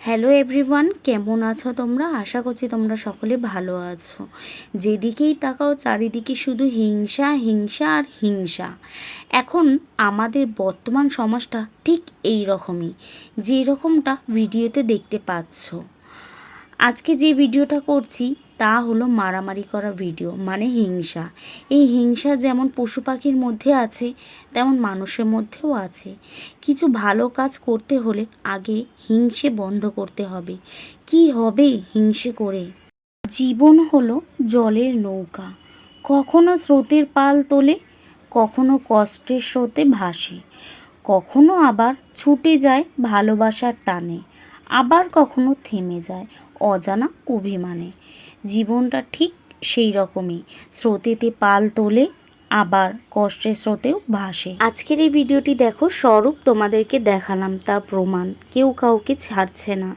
Hello everyone, কেমন আছো তোমরা? আশা করছি তোমরা সকলে ভালো আছো। যেদিকেই তাকাও চারিদিকে শুধু হিংসা হিংসা আর হিংসা। এখন আমাদের বর্তমান সমাজটা ঠিক এই রকমই, যে রকমটা ভিডিওতে দেখতে পাচ্ছ। আজকে যে ভিডিওটা করছি তা হলো মারামারি করা ভিডিও, মানে হিংসা। এই হিংসা যেমন পশু পাখির মধ্যে আছে তেমন মানুষের মধ্যেও আছে। কিছু ভালো কাজ করতে হলে আগে হিংসে বন্ধ করতে হবে। কি হবে হিংসে করে? জীবন হলো জলের নৌকা, কখনো স্রোতের পাল তোলে, কখনো কষ্টের স্রোতে ভাসে, কখনো আবার ছুটে যায় ভালোবাসার টানে, আবার কখনো থেমে যায় অজানা অভিমানে। জীবনটা ঠিক সেই রকমই, স্রোতেতে পাল তোলে আবার কষ্টের স্রোতেও ভাসে। আজকের এই ভিডিওটি দেখো, স্বরূপ তোমাদেরকে দেখালাম তার প্রমাণ। কেউ কাউকে ছাড়ছে না।